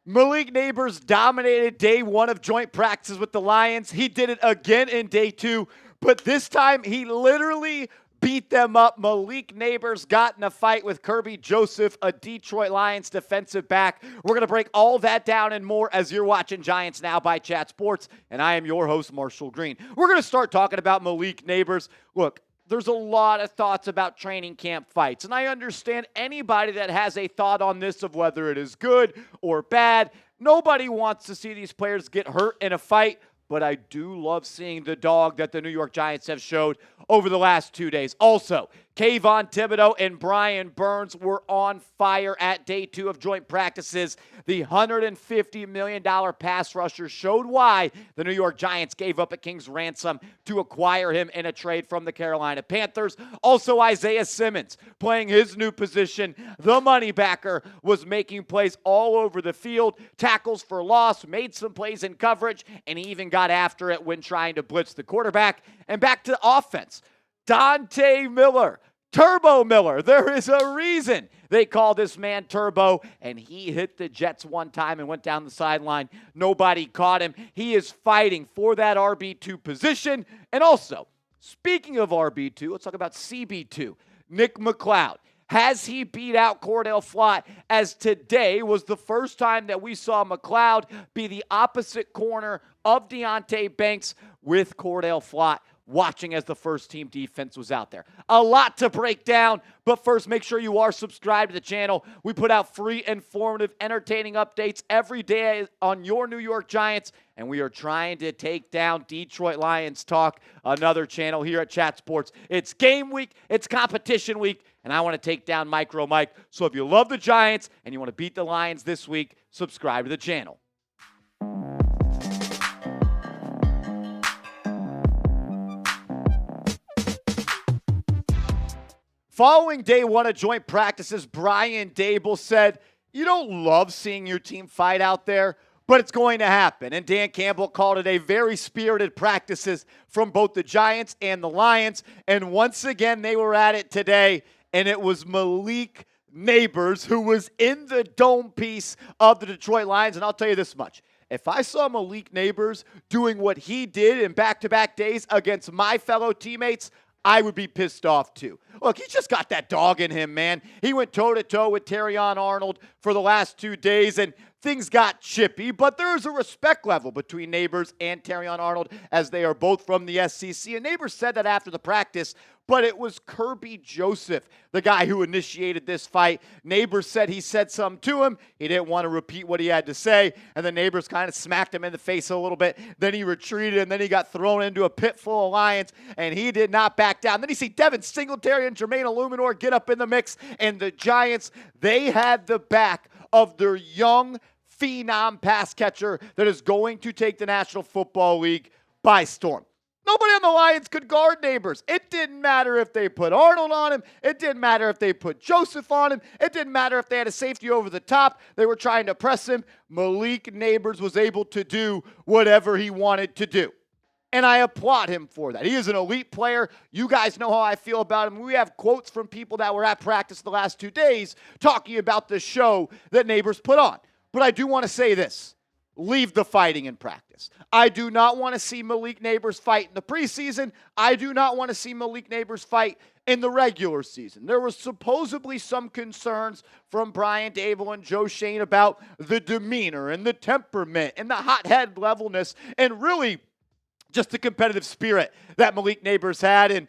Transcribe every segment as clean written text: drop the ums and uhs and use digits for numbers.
Malik Nabers dominated day one of joint practices with the Lions. He did it again in day two, but this time he literally beat them up. Malik Nabers got in a fight with Kerby Joseph, a Detroit Lions defensive back. We're going to break all that down and more as you're watching Giants Now by Chat Sports, and I am your host, Marshall Green. We're going to start talking about Malik Nabers. Look, there's a lot of thoughts about training camp fights, and I understand anybody that has a thought on this of whether it is good or bad. Nobody wants to see these players get hurt in a fight, but I do love seeing the dog that the New York Giants have showed over the last 2 days. Also, Kayvon Thibodeaux and Brian Burns were on fire at day two of joint practices. The $150 million pass rusher showed why the New York Giants gave up a king's ransom to acquire him in a trade from the Carolina Panthers. Also, Isaiah Simmons playing his new position. The money backer was making plays all over the field, tackles for loss, made some plays in coverage, and he even got after it when trying to blitz the quarterback. And back to offense. Dante Miller, Turbo Miller. There is a reason they call this man Turbo, and he hit the Jets one time and went down the sideline. Nobody caught him. He is fighting for that RB2 position. And also, speaking of RB2, let's talk about CB2, Nick McLeod. Has he beat out Cordell Flott, as today was the first time that we saw McLeod be the opposite corner of Deonte Banks with Cordell Flott watching as the first team defense was out there. A lot to break down, but first make sure you are subscribed to the channel. We put out free, informative, entertaining updates every day on your New York Giants, and we are trying to take down Detroit Lions Talk, another channel here at Chat Sports. It's game week, it's competition week, and I want to take down Micro Mike. So if you love the Giants and you want to beat the Lions this week, subscribe to the channel. Following day one of joint practices, Brian Daboll said, "You don't love seeing your team fight out there, but it's going to happen." And Dan Campbell called it a very spirited practices from both the Giants and the Lions. And once again, they were at it today, and it was Malik Nabers who was in the dome piece of the Detroit Lions. And I'll tell you this much. If I saw Malik Nabers doing what he did in back-to-back days against my fellow teammates, I would be pissed off too. Look, he's just got that dog in him, man. He went toe-to-toe with Terrion Arnold for the last 2 days, and things got chippy, but there's a respect level between Nabers and Terrion Arnold as they are both from the SEC. And Nabers said that after the practice, but it was Kerby Joseph, the guy who initiated this fight. Nabers said he said something to him. He didn't want to repeat what he had to say, and then Nabers kind of smacked him in the face a little bit. Then he retreated, and then he got thrown into a pit full of Lions, and he did not back down. Then you see Devin Singletary and Jermaine Illuminor get up in the mix, and the Giants, they had the back of their young phenom pass catcher that is going to take the National Football League by storm. Nobody on the Lions could guard Nabers. It didn't matter if they put Arnold on him. It didn't matter if they put Joseph on him. It didn't matter if they had a safety over the top. They were trying to press him. Malik Nabers was able to do whatever he wanted to do. And I applaud him for that. He is an elite player. You guys know how I feel about him. We have quotes from people that were at practice the last 2 days talking about the show that Nabers put on. But I do want to say this. Leave the fighting in practice. I do not want to see Malik Nabers fight in the preseason. I do not want to see Malik Nabers fight in the regular season. There was supposedly some concerns from Brian Daboll and Joe Shane about the demeanor and the temperament and the hothead levelness and really just the competitive spirit that Malik Nabers had. And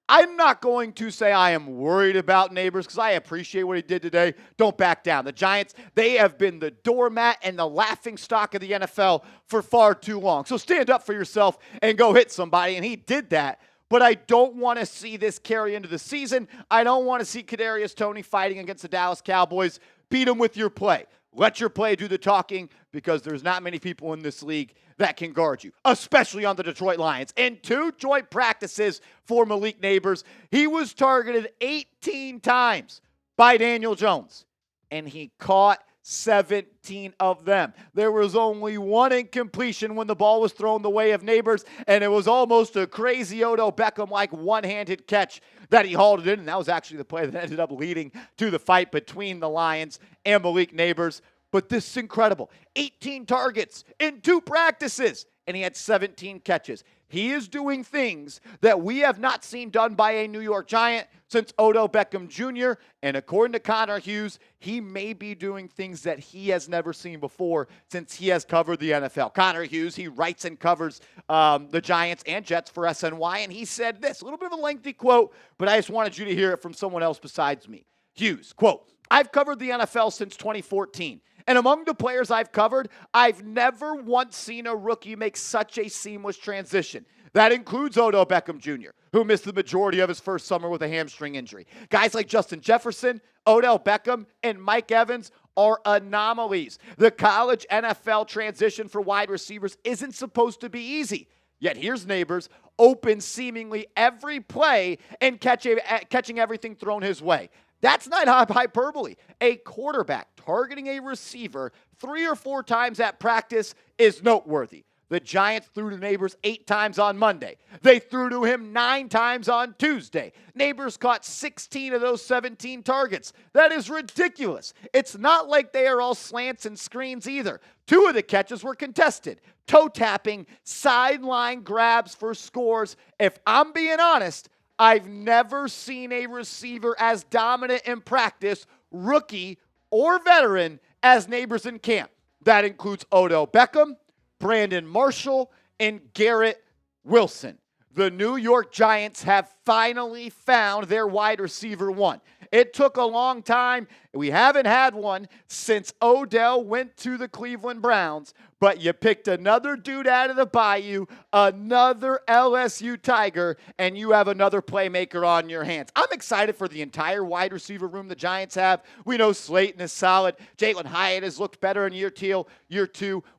I'm not going to say I am worried about Nabers because I appreciate what he did today. Don't back down. The Giants, they have been the doormat and the laughing stock of the NFL for far too long. So stand up for yourself and go hit somebody, and he did that. But I don't want to see this carry into the season. I don't want to see Kadarius Toney fighting against the Dallas Cowboys. Beat him with your play. Let your play do the talking because there's not many people in this league that can guard you, especially on the Detroit Lions. In 2 joint practices for Malik Nabers, he was targeted 18 times by Daniel Jones, and he caught 17 of them. There was only 1 incompletion when the ball was thrown the way of Nabers, and it was almost a crazy Odell Beckham-like one-handed catch that he hauled it in, and that was actually the play that ended up leading to the fight between the Lions and Malik Nabers. But this is incredible. 18 targets in 2 practices, and he had 17 catches. He is doing things that we have not seen done by a New York Giant since Odell Beckham Jr. And according to Connor Hughes, he may be doing things that he has never seen before since he has covered the NFL. Connor Hughes, he writes and covers the Giants and Jets for SNY, and he said this, a little bit of a lengthy quote, but I just wanted you to hear it from someone else besides me. Hughes, quote, "I've covered the NFL since 2014. And among the players I've covered, I've never once seen a rookie make such a seamless transition. That includes Odell Beckham Jr., who missed the majority of his first summer with a hamstring injury. Guys like Justin Jefferson, Odell Beckham, and Mike Evans are anomalies. The college NFL transition for wide receivers isn't supposed to be easy. Yet here's Nabers, open seemingly every play and catching everything thrown his way. That's not hyperbole. A quarterback targeting a receiver 3 or 4 times at practice is noteworthy. The Giants threw to Nabers 8 times on Monday. They threw to him 9 times on Tuesday. Nabers caught 16 of those 17 targets. That is ridiculous. It's not like they are all slants and screens either. 2 of the catches were contested. Toe tapping, sideline grabs for scores. If I'm being honest, I've never seen a receiver as dominant in practice, rookie or veteran, as Nabers in camp. That includes Odell Beckham, Brandon Marshall, and Garrett Wilson. The New York Giants have finally found their wide receiver 1. It took a long time. We haven't had one since Odell went to the Cleveland Browns, but you picked another dude out of the bayou, another LSU Tiger, and you have another playmaker on your hands. I'm excited for the entire wide receiver room the Giants have. We know Slayton is solid. Jalen Hyatt has looked better in year 2.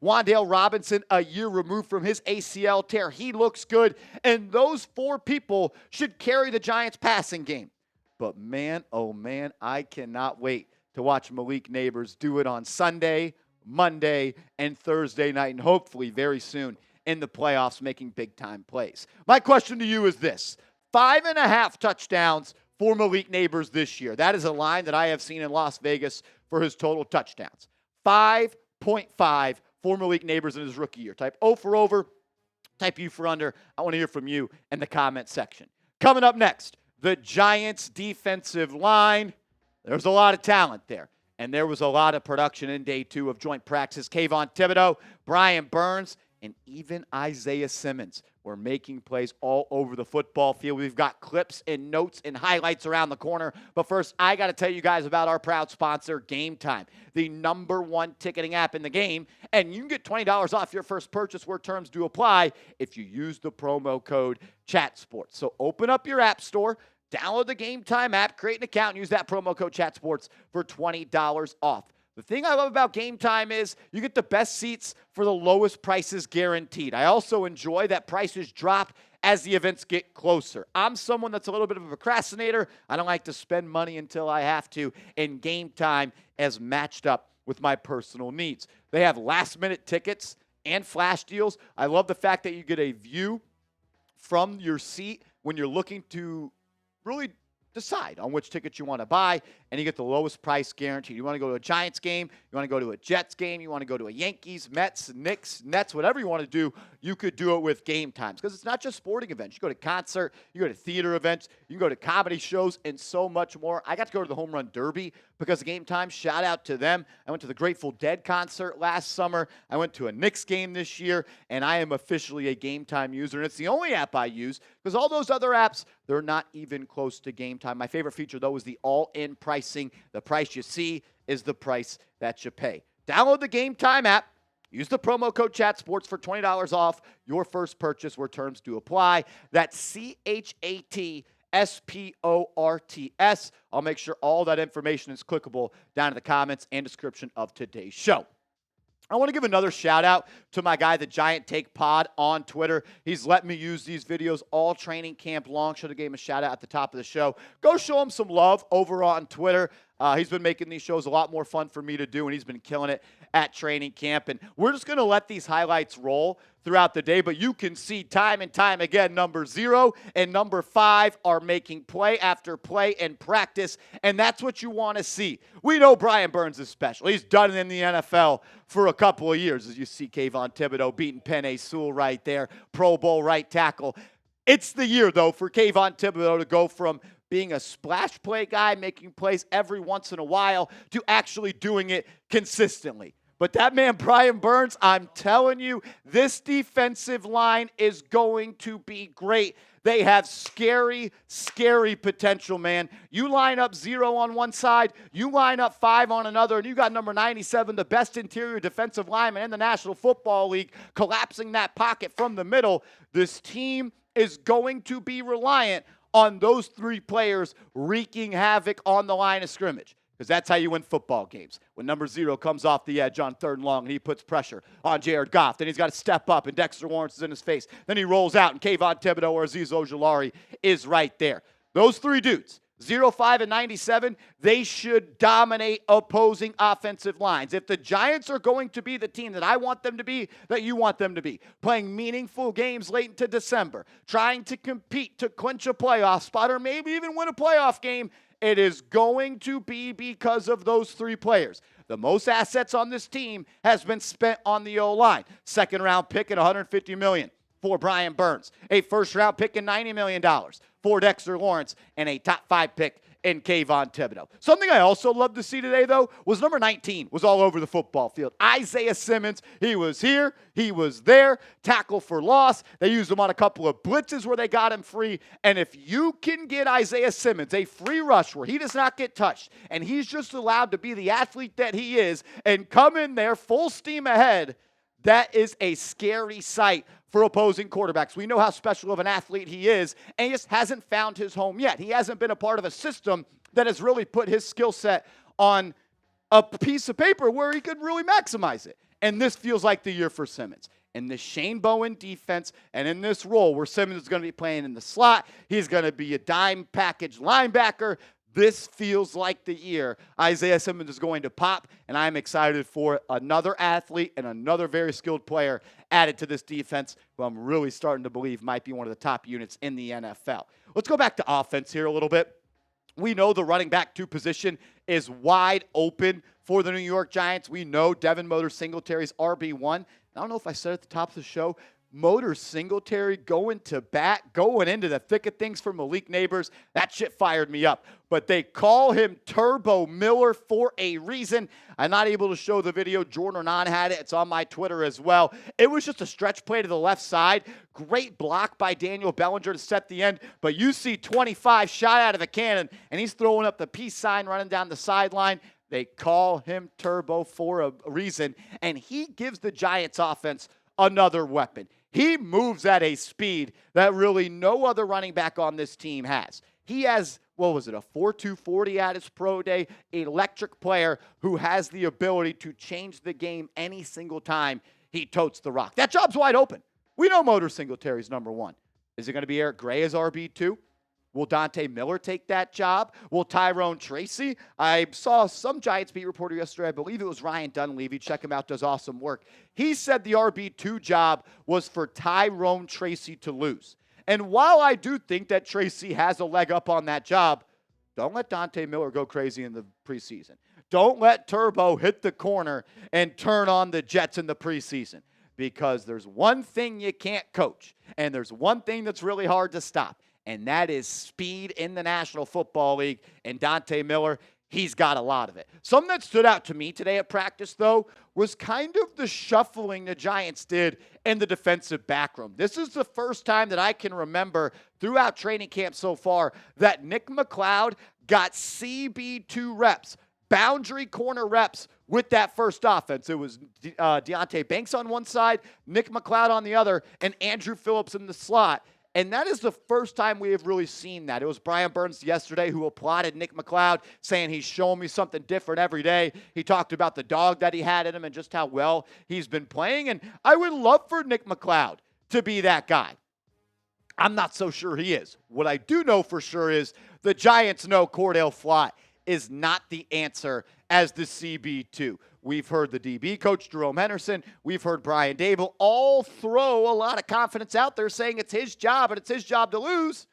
Wan'Dale Robinson, a year removed from his ACL tear. He looks good, and those 4 people should carry the Giants' passing game. But man, oh man, I cannot wait to watch Malik Nabers do it on Sunday, Monday, and Thursday night, and hopefully very soon in the playoffs making big-time plays. My question to you is this. 5.5 touchdowns for Malik Nabers this year. That is a line that I have seen in Las Vegas for his total touchdowns. 5.5 for Malik Nabers in his rookie year. Type O for over, type U for under. I want to hear from you in the comment section. Coming up next, the Giants' defensive line. There's a lot of talent there. And there was a lot of production in day 2 of joint practice. Kayvon Thibodeaux, Brian Burns, and even Isaiah Simmons were making plays all over the football field. We've got clips and notes and highlights around the corner. But first, I got to tell you guys about our proud sponsor, Game Time, the #1 ticketing app in the game. And you can get $20 off your first purchase where terms do apply if you use the promo code ChatSports. So open up your app store, download the Game Time app, create an account, and use that promo code ChatSports for $20 off. The thing I love about Game Time is you get the best seats for the lowest prices guaranteed. I also enjoy that prices drop as the events get closer. I'm someone that's a little bit of a procrastinator. I don't like to spend money until I have to, and Game Time has matched up with my personal needs. They have last-minute tickets and flash deals. I love the fact that you get a view from your seat when you're looking to really decide on which tickets you want to buy, and you get the lowest price guaranteed. You want to go to a Giants game, you want to go to a Jets game, you want to go to a Yankees, Mets, Knicks, Nets, whatever you want to do, you could do it with Game Times, because it's not just sporting events. You go to concert, you go to theater events, you can go to comedy shows, and so much more. I got to go to the Home Run Derby because of Game Time. Shout out to them. I went to the Grateful Dead concert last summer. I went to a Knicks game this year, and I am officially a Game Time user, and it's the only app I use because all those other apps, they're not even close to Game Time. My favorite feature, though, is the all-in pricing. The price you see is the price that you pay. Download the Game Time app. Use the promo code ChatSports for $20 off your first purchase where terms do apply. That's ChatSports. I'll make sure all that information is clickable down in the comments and description of today's show. I want to give another shout out to my guy, the Giant Take Pod on Twitter. He's let me use these videos all training camp long. Should have gave him a shout out at the top of the show. Go show him some love over on Twitter. He's been making these shows a lot more fun for me to do, and he's been killing it at training camp. And we're just going to let these highlights roll throughout the day, but you can see time and time again, number 0 and number 5 are making play after play in practice, and that's what you want to see. We know Brian Burns is special. He's done it in the NFL for a couple of years, as you see Kayvon Thibodeaux beating Penei Sewell right there, Pro Bowl right tackle. It's the year, though, for Kayvon Thibodeaux to go from being a splash play guy, making plays every once in a while, to actually doing it consistently. But that man, Brian Burns, I'm telling you, this defensive line is going to be great. They have scary, scary potential, man. You line up 0 on one side, you line up 5 on another, and you got number 97, the best interior defensive lineman in the National Football League, collapsing that pocket from the middle. This team is going to be reliant on those 3 players wreaking havoc on the line of scrimmage. Because that's how you win football games. When number 0 comes off the edge on 3rd and long and he puts pressure on Jared Goff, then he's got to step up and Dexter Lawrence is in his face. Then he rolls out and Kayvon Thibodeaux or Azeez Ojulari is right there. Those 3 dudes, 0, 5, and 97, they should dominate opposing offensive lines. If the Giants are going to be the team that I want them to be, that you want them to be, playing meaningful games late into December, trying to compete to clinch a playoff spot or maybe even win a playoff game, it is going to be because of those 3 players. The most assets on this team has been spent on the O-line. 2nd-round pick at $150 million for Brian Burns. A 1st-round pick at $90 million for Dexter Lawrence. And a top 5 pick in Kayvon Thibodeaux. Something I also love to see today, though, was number 19 was all over the football field. Isaiah Simmons, he was here, he was there, tackle for loss. They used him on a couple of blitzes where they got him free. And if you can get Isaiah Simmons a free rush where he does not get touched and he's just allowed to be the athlete that he is and come in there full steam ahead, that is a scary sight for opposing quarterbacks. We know how special of an athlete he is, and he just hasn't found his home yet. He hasn't been a part of a system that has really put his skill set on a piece of paper where he could really maximize it. And this feels like the year for Simmons. In the Shane Bowen defense and in this role where Simmons is going to be playing in the slot, he's going to be a dime package linebacker. This feels like the year Isaiah Simmons is going to pop, and I'm excited for another athlete and another very skilled player added to this defense who I'm really starting to believe might be one of the top units in the NFL. Let's go back to offense here a little bit. We know the running back 2 position is wide open for the New York Giants. We know Devin Singletary RB1. I don't know if I said at the top of the show, Singletary going to bat, going into the thick of things for Malik Nabers. That shit fired me up. But they call him Turbo Miller for a reason. I'm not able to show the video. Jordan Hernan had it. It's on my Twitter as well. It was just a stretch play to the left side. Great block by Daniel Bellinger to set the end. But you see 25 shot out of a cannon, and he's throwing up the peace sign running down the sideline. They call him Turbo for a reason, and he gives the Giants offense another weapon. He moves at a speed that really no other running back on this team has. He has, a 4.2 40 at his pro day, electric player who has the ability to change the game any single time he totes the rock. That job's wide open. We know Singletary's number 1. Is it going to be Eric Gray as RB2? Will Dante Miller take that job? Will Tyrone Tracy? I saw some Giants beat reporter yesterday. I believe it was Ryan Dunleavy. Check him out. Does awesome work. He said the RB2 job was for Tyrone Tracy to lose. And while I do think that Tracy has a leg up on that job, don't let Dante Miller go crazy in the preseason. Don't let Turbo hit the corner and turn on the Jets in the preseason. Because there's one thing you can't coach, and there's one thing that's really hard to stop. And that is speed in the National Football League. And Dante Miller, he's got a lot of it. Something that stood out to me today at practice, though, was kind of the shuffling the Giants did in the defensive back room. This is the first time that I can remember throughout training camp so far that Nick McLeod got CB2 reps, boundary corner reps with that first offense. It was Deonte Banks on one side, Nick McLeod on the other, and Andrew Phillips in the slot. And that is the first time we have really seen that. It was Brian Burns yesterday who applauded Nick McLeod, saying he's showing me something different every day. He talked about the dog that he had in him and just how well he's been playing. And I would love for Nick McLeod to be that guy. I'm not so sure he is. What I do know for sure is the Giants know Cordell Flott is not the answer as the CB2. We've heard the DB coach, Jerome Henderson. We've heard Brian Daboll all throw a lot of confidence out there saying it's his job and it's his job to lose.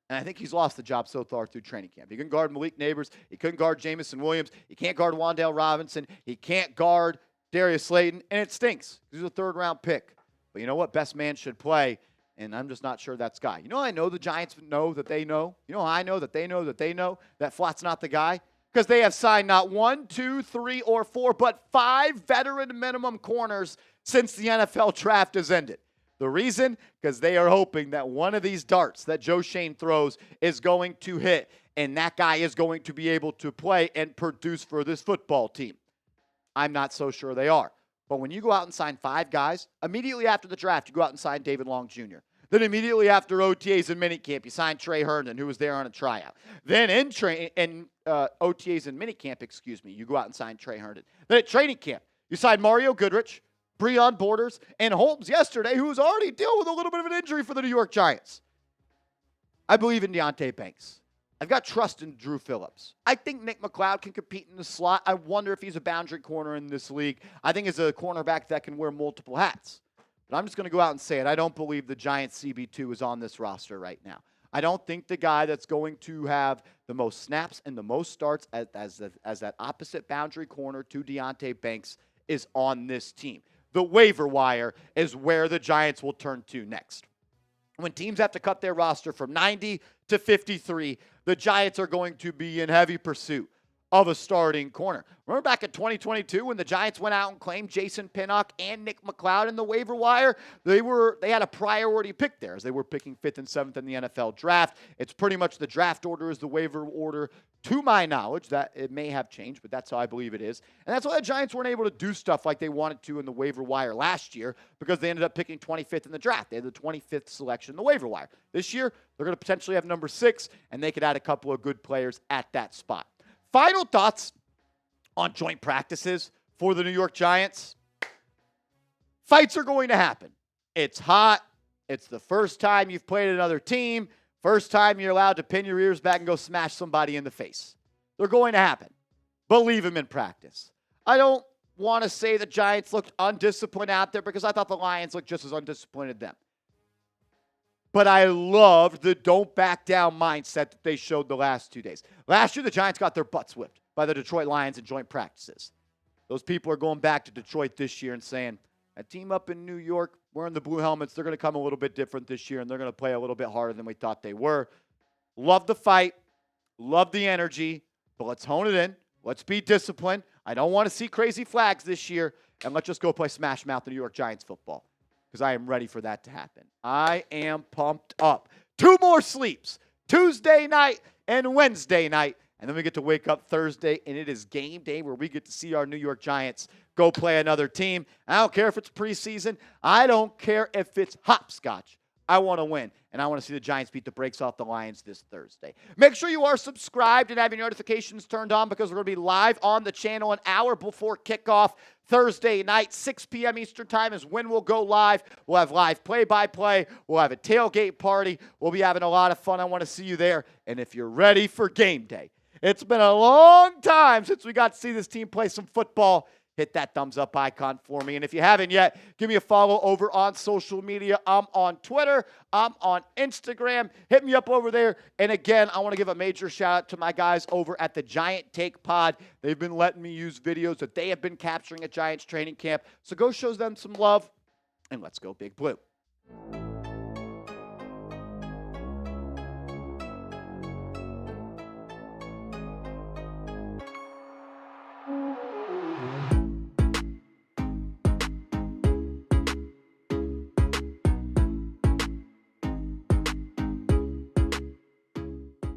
And I think he's lost the job so far through training camp. He couldn't guard Malik Nabers. He couldn't guard Jamison Williams. He can't guard Wan'Dale Robinson. He can't guard Darius Slayton. And it stinks. He's a third-round pick. But you know what? Best man should play. And I'm just not sure that's guy. You know I know the Giants know that they know? You know how I know that they know that they know that Flott's not the guy? Because they have signed not 1, 2, 3, or 4, but 5 veteran minimum corners since the NFL draft has ended. The reason? Because they are hoping that one of these darts that Joe Schoen throws is going to hit, and that guy is going to be able to play and produce for this football team. I'm not so sure they are. But when you go out and sign 5 guys, immediately after the draft, you go out and sign David Long Jr. Then immediately after OTAs and minicamp, you sign Trey Herndon, who was there on a tryout. Then in OTAs and minicamp, you go out and sign Trey Herndon. Then at training camp, you sign Mario Goodrich, Breon Borders, and Holmes yesterday, who was already dealing with a little bit of an injury for the New York Giants. I believe in Deonte Banks. I've got trust in Drew Phillips. I think Nick McLeod can compete in the slot. I wonder if he's a boundary corner in this league. I think he's a cornerback that can wear multiple hats. But I'm just going to go out and say it. I don't believe the Giants CB2 is on this roster right now. I don't think the guy that's going to have the most snaps and the most starts as that opposite boundary corner to Deonte Banks is on this team. The waiver wire is where the Giants will turn to next. When teams have to cut their roster from 90 to 53, the Giants are going to be in heavy pursuit of a starting corner. Remember back in 2022 when the Giants went out and claimed Jason Pinnock and Nick McLeod in the waiver wire? They had a priority pick there as they were picking 5th and 7th in the NFL draft. It's pretty much the draft order is the waiver order. To my knowledge, that it may have changed, but that's how I believe it is. And that's why the Giants weren't able to do stuff like they wanted to in the waiver wire last year because they ended up picking 25th in the draft. They had the 25th selection in the waiver wire. This year, they're going to potentially have number 6, and they could add a couple of good players at that spot. Final thoughts on joint practices for the New York Giants. Fights are going to happen. It's hot. It's the first time you've played another team. First time you're allowed to pin your ears back and go smash somebody in the face. They're going to happen. Believe them in practice. I don't want to say the Giants looked undisciplined out there because I thought the Lions looked just as undisciplined as them. But I loved the don't back down mindset that they showed the last 2 days. Last year, the Giants got their butts whipped by the Detroit Lions in joint practices. Those people are going back to Detroit this year and saying, a team up in New York wearing the blue helmets, they're going to come a little bit different this year, and they're going to play a little bit harder than we thought they were. Love the fight. Love the energy. But let's hone it in. Let's be disciplined. I don't want to see crazy flags this year, and let's just go play smash mouth the New York Giants football because I am ready for that to happen. I am pumped up. 2 more sleeps, Tuesday night and Wednesday night. And then we get to wake up Thursday, and it is game day where we get to see our New York Giants go play another team. I don't care if it's preseason. I don't care if it's hopscotch. I want to win, and I want to see the Giants beat the brakes off the Lions this Thursday. Make sure you are subscribed and have your notifications turned on because we're going to be live on the channel an hour before kickoff Thursday night, 6 p.m. Eastern Time is when we'll go live. We'll have live play-by-play. We'll have a tailgate party. We'll be having a lot of fun. I want to see you there. And if you're ready for game day, it's been a long time since we got to see this team play some football. Hit that thumbs up icon for me. And if you haven't yet, give me a follow over on social media. I'm on Twitter. I'm on Instagram. Hit me up over there. And again, I want to give a major shout out to my guys over at the Giant Take Pod. They've been letting me use videos that they have been capturing at Giants training camp. So go show them some love, and let's go Big Blue.